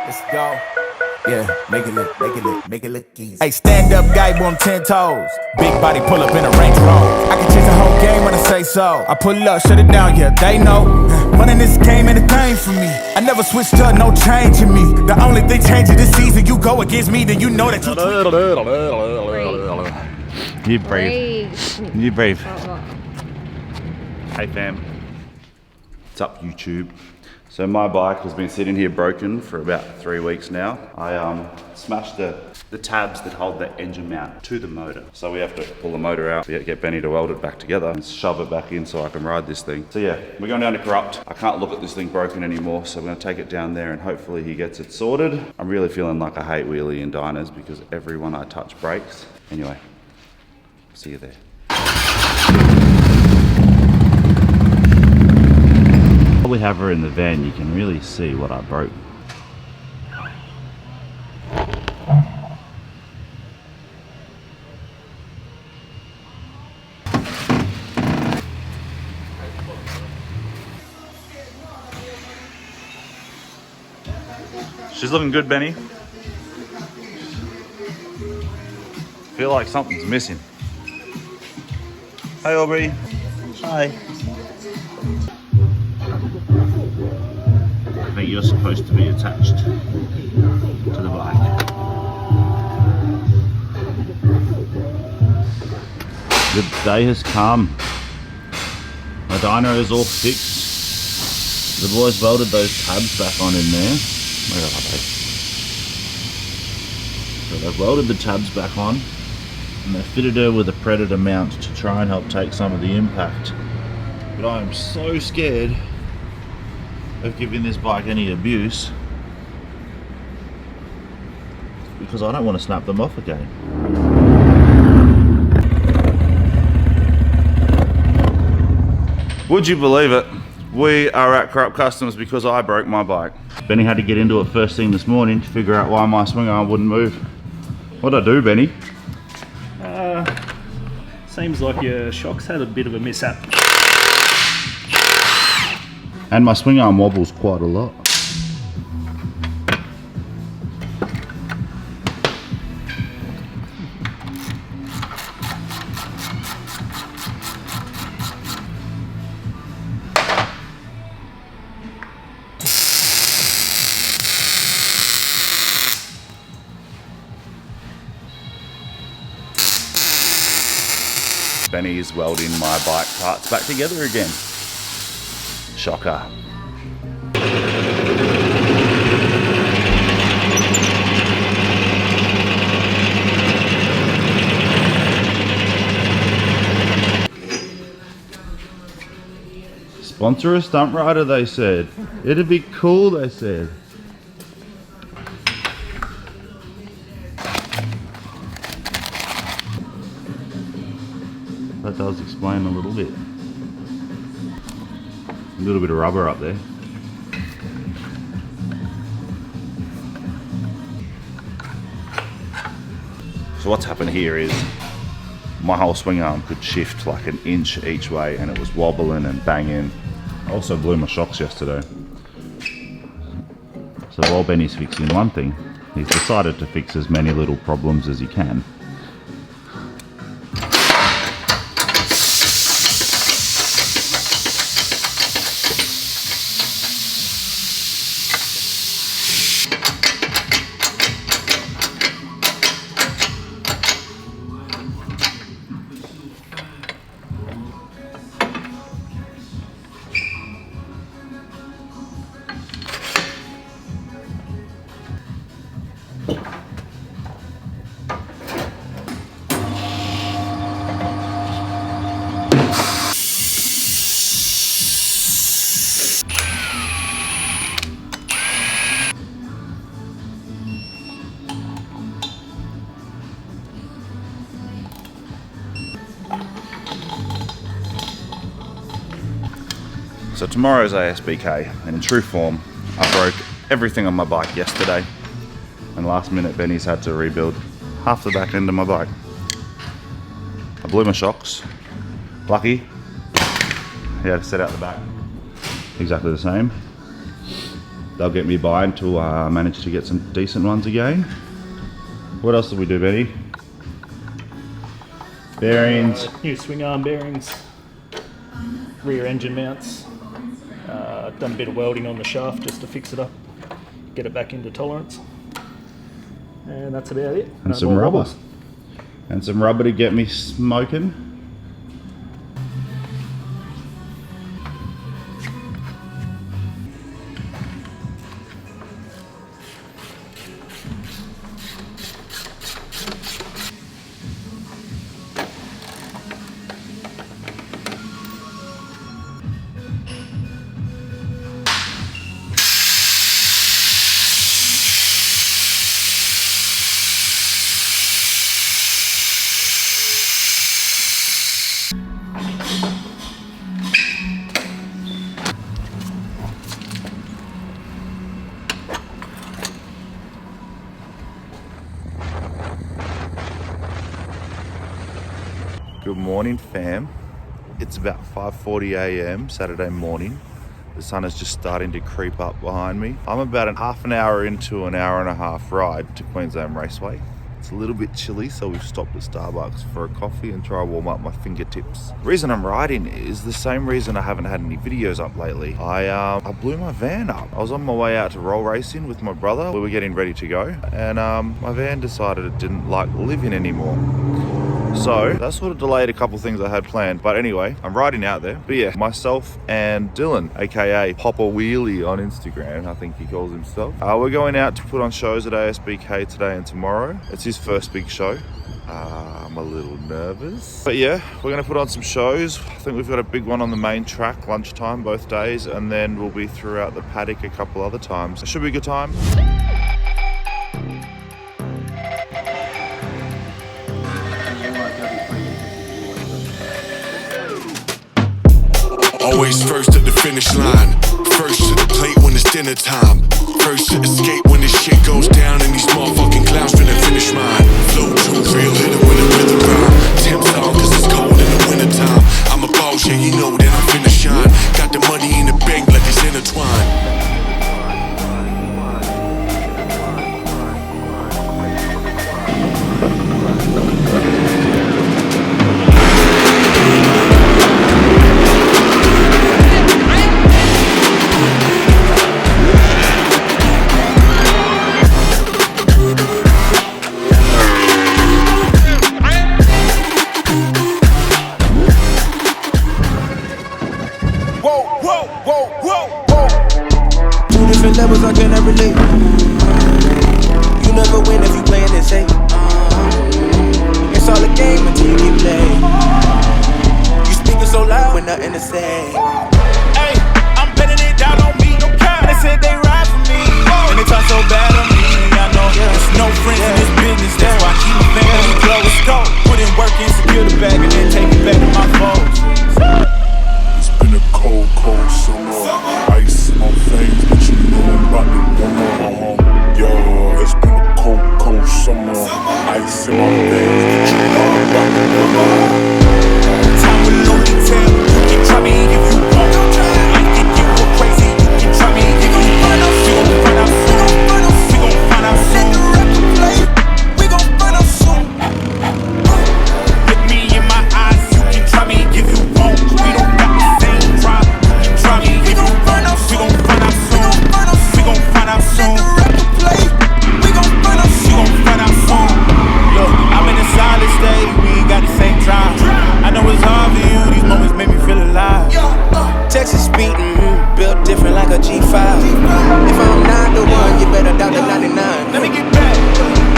Let's go. Yeah, make it look easy. Hey, stand up guy, on 10 toes. Big body pull up in a Range Rover. I can change the whole game when I say so. I pull up, shut it down, yeah, they know. Running this game ain't a thing for me. I never switched up, no change in me. The only thing changing this season, you go against me, then you know that you. You brave. You brave. Hey fam, what's up YouTube? So my bike has been sitting here broken for about 3 weeks now. I smashed the tabs that hold the engine mount to the motor. So we have to pull the motor out, get Benny to weld it back together and shove it back in so I can ride this thing. So yeah, we're going down to Corrupt. I can't look at this thing broken anymore, so I'm gonna take it down there and hopefully he gets it sorted. I'm really feeling like I hate wheelie and diners because everyone I touch breaks. Anyway, see you there. While we have her in the van, you can really see what I broke. She's looking good, Benny. Feel like something's missing. Hey Aubrey. Hi. I think you're supposed to be attached to the bike. The day has come. My dyno is all fixed. The boys welded those tabs back on in there. Where are they? So they've welded the tabs back on and they fitted her with a Predator mount to try and help take some of the impact. But I am so scared of giving this bike any abuse because I don't want to snap them off again. Would you believe it? We are at Corrupt Customs because I broke my bike. Benny had to get into it first thing this morning to figure out why my swing arm wouldn't move. What'd I do, Benny? Seems like your shocks had a bit of a mishap. And my swing arm wobbles quite a lot. Benny is welding my bike parts back together again. Shocker. Sponsor a stunt rider, they said. It'd be cool, they said. That does explain a little bit. A little bit of rubber up there. So what's happened here is my whole swing arm could shift like an inch each way and it was wobbling and banging. I also blew my shocks yesterday. So while Benny's fixing one thing, he's decided to fix as many little problems as he can. So tomorrow's ASBK, and in true form, I broke everything on my bike yesterday, and last minute Benny's had to rebuild half the back end of my bike. I blew my shocks. Lucky, he had to set out the back exactly the same. they'll get me by until I manage to get some decent ones again. What else did we do, Benny? Bearings. New swing arm bearings, rear engine mounts. Done a bit of welding on the shaft just to fix it up, get it back into tolerance. And that's about it. And No some more rubber. wobbles. And some rubber to get me smoking. Good morning, fam. It's about 5:40 a.m. Saturday morning. The sun is just starting to creep up behind me. I'm about a half an hour into an hour and a half ride to Queensland Raceway. It's a little bit chilly, so we've stopped at Starbucks for a coffee and try to warm up my fingertips. The reason I'm riding is the same reason I haven't had any videos up lately. I blew my van up. I was on my way out to roll racing with my brother. We were getting ready to go, and my van decided it didn't like living anymore. So that sort of delayed a couple things I had planned. But anyway, I'm riding out there. But yeah, myself and Dylan, aka Papa Wheelie on Instagram, I think he calls himself. We're going out to put on shows at ASBK today and tomorrow. It's his first big show. I'm a little nervous. But yeah, we're gonna put on some shows. I think we've got a big one on the main track, lunchtime both days, and then we'll be throughout the paddock a couple other times. It should be a good time. Always first at the finish line. First to the plate when it's dinner time. First to escape when this shit goes down and these motherfucking clowns finna finish mine. Flow too real, hit it with a rhythm rhyme. Temps on cause it's cold in the winter time. I'm a boss, yeah, you know that I'm finna shine. Got the money in the bank like it's intertwined. Levels I cannot relate. You never win if you playing it safe. It's all a game until you get played. You speaking so loud with nothing to say. Hey, I'm betting it down on me. They said they ride for me, and they talk so bad on me. I know there's no friends in this business. That's why I keep my family close. Go, put in work and secure the bag, and then take it back to my foes. It's been a cold, cold summer. Ice in my veins, but you know I'm about to warm. Yo, it's been a cold, cold summer. Ice in my veins, but you know I'm about to warm. Time will only tell. You can try me if you want. I can get more crazy. You can try me if you want. We gon' find out soon. We gon' find out soon. We gon' find out soon. Look me in my eyes. You can try me if you want. We don't got the same drive. You can try me if you want. We gon' find out soon. We gon' find out soon. We gon' find out soon. We gon' find out soon. Look, I'm in a solid state. We ain't got the same drive. I know it's hard for you. These moments make me feel alive. Texas speeding, built different like a G5. If I'm not the one, you better doubt the 99. Let me get back.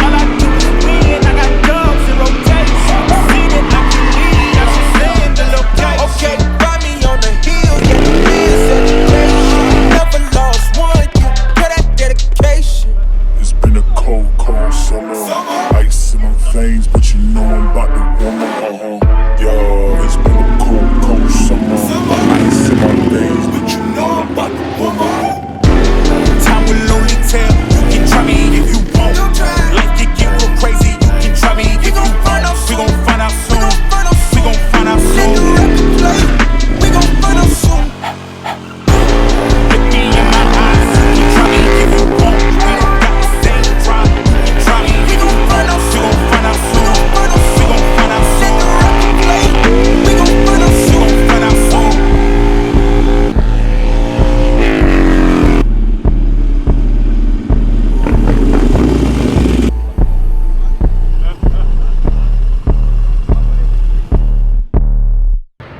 All I do is win. I got dubs in rotation. See that I can lead. I should send the location. Okay, find me on the hill, yeah, the man's education. Never lost one, you got that dedication.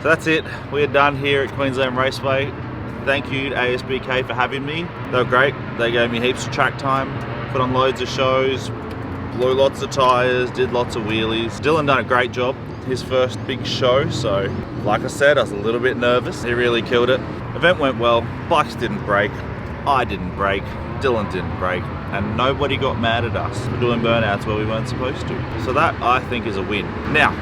that's it. We're done here at Queensland Raceway. Thank you to ASBK for having me. They were great. They gave me heaps of track time, put on loads of shows, blew lots of tyres, did lots of wheelies. Dylan done a great job. His first big show, so like I said, I was a little bit nervous. He really killed it. Event went well. Bikes didn't break. I didn't break. Dylan didn't break. And nobody got mad at us for doing burnouts where we weren't supposed to. So that, I think, is a win. Now,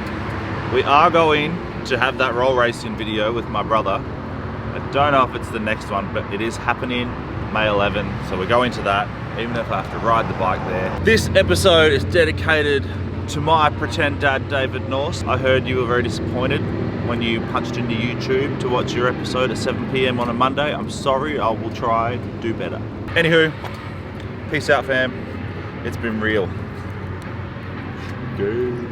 we are going to have that roll racing video with my brother. I don't know if it's the next one, but it is happening May 11, so we're going to that, even if I have to ride the bike there. This episode is dedicated to my pretend dad, David Norse. I heard you were very disappointed when you punched into YouTube to watch your episode at 7 PM on a Monday. I'm sorry, I will try to do better. Anywho, peace out fam, it's been real. Good.